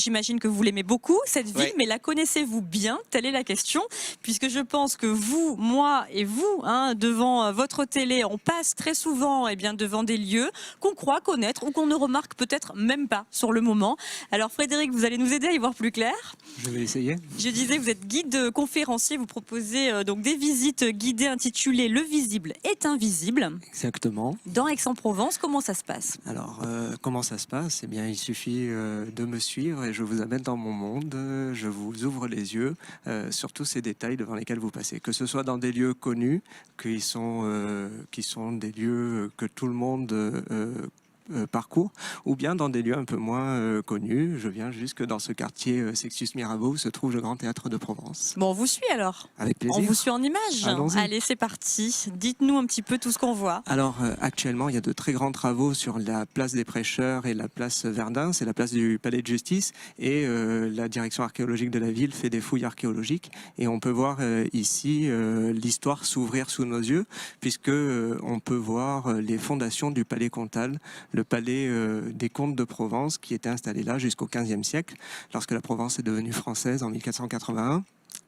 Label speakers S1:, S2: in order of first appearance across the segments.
S1: j'imagine que vous l'aimez beaucoup, cette ville,
S2: Ouais.
S1: mais la connaissez-vous bien? Telle est la question, puisque je pense que vous, moi et vous, devant votre télé, on passe très souvent devant des lieux qu'on croit connaître ou qu'on ne remarque peut-être même pas sur le moment. Alors Frédéric, vous allez nous aider à y voir plus clair.
S3: Je vais essayer.
S1: Je disais, vous êtes guide conférencier, vous proposez donc des visites guidées intitulées Le visible est invisible.
S3: Exactement.
S1: Dans Aix-en-Provence, comment ça se passe?
S3: Alors, comment ça se passe? Eh bien, il suffit de me suivre et je vous amène dans mon monde. Je vous ouvre les yeux sur tous ces détails devant lesquels vous passez. Que ce soit dans des lieux connus, qui sont des lieux que tout le monde parcours, ou bien dans des lieux un peu moins connus. Je viens jusque dans ce quartier Sextus Mirabeau où se trouve le Grand Théâtre de Provence.
S1: Bon, on vous suit alors.
S3: Avec plaisir.
S1: On vous suit en images.
S3: Allons-y.
S1: Allez, c'est parti. Dites-nous un petit peu tout ce qu'on voit.
S3: Alors actuellement, il y a de très grands travaux sur la place des Prêcheurs et la place Verdun, c'est la place du Palais de Justice, et la direction archéologique de la ville fait des fouilles archéologiques, et on peut voir ici l'histoire s'ouvrir sous nos yeux, puisque on peut voir les fondations du Palais comtal, le palais des comtes de Provence, qui était installé là jusqu'au XVe siècle, lorsque la Provence est devenue française en 1481.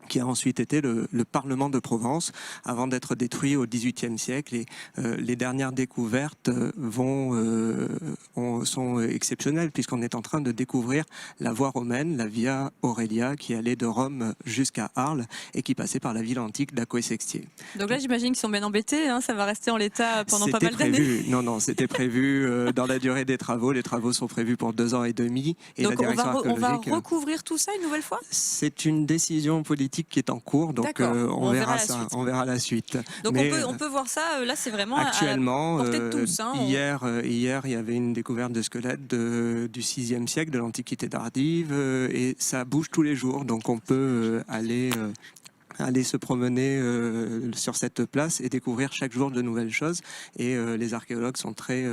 S3: Qui a ensuite été le Parlement de Provence, avant d'être détruit au XVIIIe siècle. Et les dernières découvertes sont exceptionnelles, puisqu'on est en train de découvrir la voie romaine, la Via Aurelia, qui allait de Rome jusqu'à Arles et qui passait par la ville antique d'Acqua et Sextier.
S1: Donc là, j'imagine qu'ils sont bien embêtés. Ça va rester en l'état pendant pas mal d'années.
S3: Non, c'était prévu dans la durée des travaux. Les travaux sont prévus pour 2 ans et demi. Et
S1: donc
S3: la direction
S1: on va
S3: archéologique,
S1: recouvrir tout ça une nouvelle fois?
S3: c'est une décision politique qui est en cours, donc on verra ça, on verra la suite.
S1: Donc
S3: mais,
S1: on peut voir ça, là c'est vraiment
S3: actuellement,
S1: à la portée de tous.
S3: Hier, il y avait une découverte de squelettes du 6e siècle, de l'Antiquité tardive, et ça bouge tous les jours, donc on peut aller se promener sur cette place et découvrir chaque jour de nouvelles choses. Et les archéologues sont très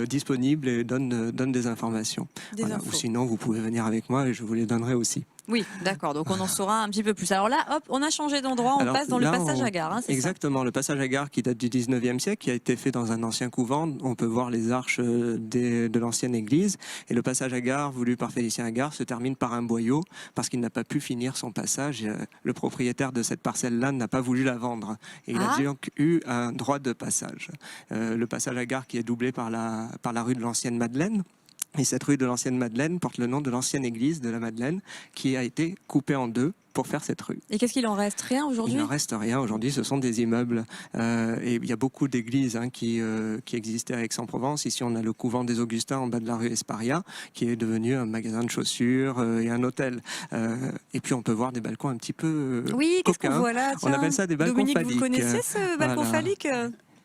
S3: disponibles et donnent des informations. Ou sinon, vous pouvez venir avec moi et je vous les donnerai aussi.
S1: Oui, d'accord, donc on en saura un petit peu plus. Alors là, hop, on a changé d'endroit, on passe dans le passage à gare.
S3: Exactement, le passage à gare qui date du 19e siècle, qui a été fait dans un ancien couvent. On peut voir les arches de l'ancienne église. Et le passage à gare, voulu par Félicien Agard, se termine par un boyau, parce qu'il n'a pas pu finir son passage. Le propriétaire de cette parcelle-là n'a pas voulu la vendre. Et il a donc eu un droit de passage. Le passage à gare qui est doublé par la rue de l'Ancienne Madeleine. Et cette rue de l'Ancienne Madeleine porte le nom de l'ancienne église de la Madeleine, qui a été coupée en deux pour faire cette rue.
S1: Et qu'est-ce qu'il en reste? Rien aujourd'hui?
S3: Il n'en reste rien aujourd'hui, ce sont des immeubles. Et il y a beaucoup d'églises qui existaient à Aix-en-Provence. Ici, on a le couvent des Augustins en bas de la rue Esparia, qui est devenu un magasin de chaussures et un hôtel. Et puis, on peut voir des balcons un petit peu
S1: oui, qu'est-ce qu'on
S3: coquins.
S1: voit là? Tiens,
S3: on appelle ça des balcons
S1: Dominique,
S3: phalliques.
S1: Vous connaissez ce balcon phallique?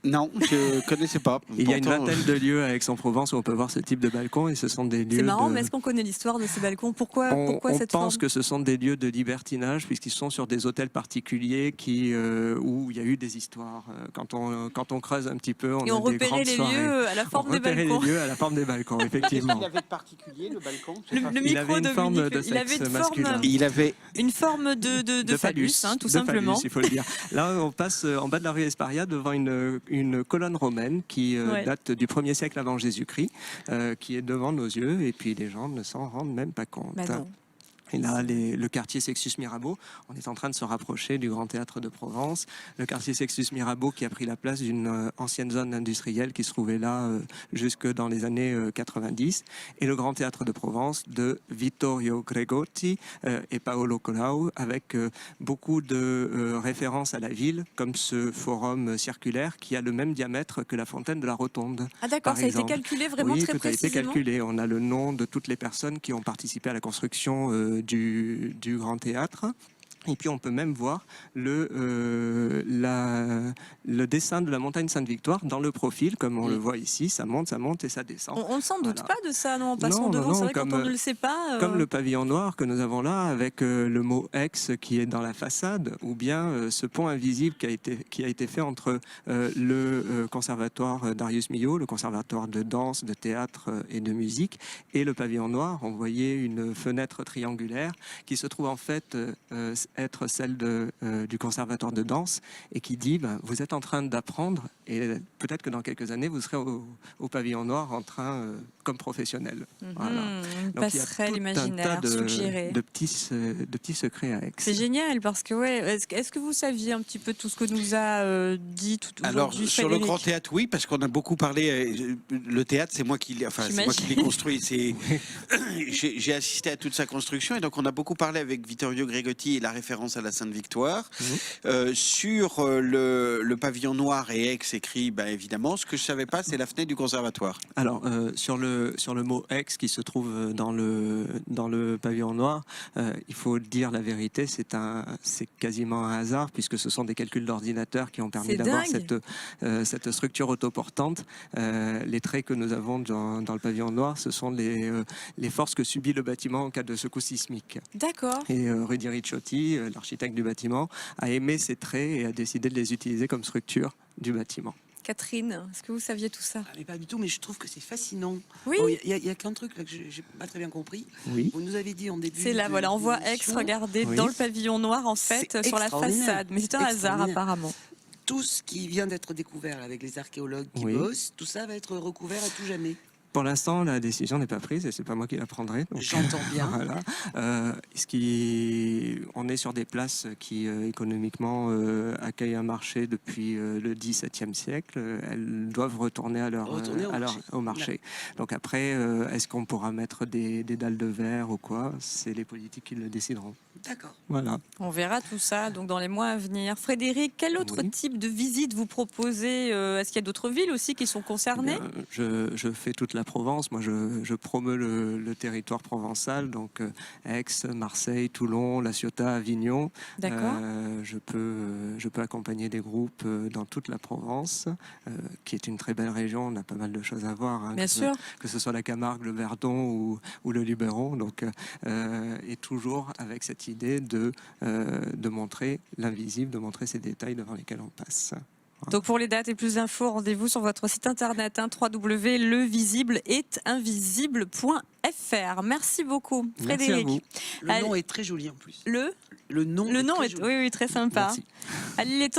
S2: Non, je ne connaissais pas.
S3: Il y a une vingtaine de lieux à Aix-en-Provence où on peut voir ce type de balcon, et ce sont des lieux.
S1: C'est marrant, mais est-ce qu'on connaît l'histoire de ces balcons? Pourquoi cette forme?
S3: On pense que ce sont des lieux de libertinage, puisqu'ils sont sur des hôtels particuliers où il y a eu des histoires. Quand on creuse un petit peu,
S1: on repérait les lieux à la forme des balcons.
S3: Les lieux à la forme des balcons, effectivement.
S2: Qu'est-ce qu'il avait de particulier, le balcon?
S3: Il avait une forme de sexe masculin.
S2: Il avait
S1: une forme de phallus, tout simplement.
S3: Phallus, il faut le dire. Là, on passe en bas de la rue Esparia devant une colonne romaine qui date du 1er siècle avant Jésus-Christ, qui est devant nos yeux, et puis les gens ne s'en rendent même pas compte. Et là, le quartier Sextus Mirabeau, on est en train de se rapprocher du Grand Théâtre de Provence. Le quartier Sextus Mirabeau qui a pris la place d'une ancienne zone industrielle qui se trouvait là jusque dans les années 90. Et le Grand Théâtre de Provence de Vittorio Gregotti et Paolo Colau, avec beaucoup de références à la ville, comme ce forum circulaire qui a le même diamètre que la fontaine de la Rotonde.
S1: Ah d'accord, ça a été calculé vraiment très précisément.
S3: Oui, tout a été calculé. On a le nom de toutes les personnes qui ont participé à la construction du Grand Théâtre. Et puis on peut même voir le dessin de la montagne Sainte-Victoire dans le profil, comme on le voit ici, ça monte et ça descend.
S1: On ne s'en doute pas de ça, non, en passant devant, c'est vrai quand on ne le sait pas.
S3: Comme le pavillon noir que nous avons là, avec le mot Aix qui est dans la façade, ou bien ce pont invisible qui a été fait entre le conservatoire Darius Milhaud, le conservatoire de danse, de théâtre et de musique, et le pavillon noir. On voyait une fenêtre triangulaire qui se trouve en fait être celle du conservatoire de danse et qui dit vous êtes en train d'apprendre et peut-être que dans quelques années vous serez au pavillon noir en train comme professionnel. Voilà.
S1: Une
S3: Donc,
S1: passerelle
S3: il y a tout
S1: imaginaire
S3: un tas
S1: suggérée.
S3: de petits secrets à Aix.
S1: C'est génial parce que est-ce que vous saviez un petit peu tout ce que nous a dit tout aujourd'hui?
S2: Alors sur le grand théâtre, oui, parce qu'on a beaucoup parlé. Le théâtre, c'est moi qui l'ai construit. J'ai assisté à toute sa construction et donc on a beaucoup parlé avec Vittorio Gregotti et la référence à la Sainte-Victoire sur le pavillon noir et Aix écrit évidemment. Ce que je savais pas, c'est la fenêtre du conservatoire.
S3: Alors sur le mot Aix qui se trouve dans le pavillon noir, il faut dire la vérité, c'est quasiment un hasard puisque ce sont des calculs d'ordinateur qui ont permis d'avoir cette structure autoportante. Les traits que nous avons dans le pavillon noir, ce sont les forces que subit le bâtiment en cas de secousse sismique.
S1: D'accord.
S3: Et Rudy Ricciotti, l'architecte du bâtiment, a aimé ces traits et a décidé de les utiliser comme structure du bâtiment.
S1: Catherine, est-ce que vous saviez tout ça?
S4: Mais pas du tout, mais je trouve que c'est fascinant.
S1: Oui.
S4: Il y a qu'un truc là que j'ai pas très bien compris.
S3: Oui.
S4: Vous nous avez dit en début.
S1: C'est là, voilà, on voit Aix, regardez, dans le pavillon noir en fait, sur la façade. Mais c'est un hasard apparemment.
S4: Tout ce qui vient d'être découvert avec les archéologues qui bossent, tout ça va être recouvert à tout jamais.
S3: Pour l'instant, la décision n'est pas prise et c'est pas moi qui la prendrai.
S4: J'entends bien.
S3: Voilà. On est sur des places qui économiquement accueillent un marché depuis le XVIIe siècle. Elles doivent retourner au marché. Donc après, est-ce qu'on pourra mettre des dalles de verre ou quoi? C'est les politiques qui le décideront.
S4: D'accord.
S3: Voilà.
S1: On verra tout ça donc dans les mois à venir. Frédéric, quel autre type de visite vous proposez? Est-ce qu'il y a d'autres villes aussi qui sont concernées?
S3: Je fais toute la Provence. Moi, je promeus le territoire provençal, donc Aix, Marseille, Toulon, La Ciotat, Avignon.
S1: D'accord.
S3: Je peux accompagner des groupes dans toute la Provence, qui est une très belle région. On a pas mal de choses à voir.
S1: Bien sûr.
S3: Que ce soit la Camargue, le Verdon ou le Luberon. Donc, et toujours avec cette idée de montrer l'invisible, de montrer ces détails devant lesquels on passe.
S1: Donc pour les dates et plus d'infos, rendez-vous sur votre site internet www.levisibleetinvisible.fr. Merci beaucoup, Frédéric.
S3: Merci à vous.
S4: Le nom est très joli en plus.
S1: Le
S4: nom
S1: nom
S4: très
S1: est
S4: joli.
S1: oui, très sympa.
S3: Merci.
S1: Allez, il est temps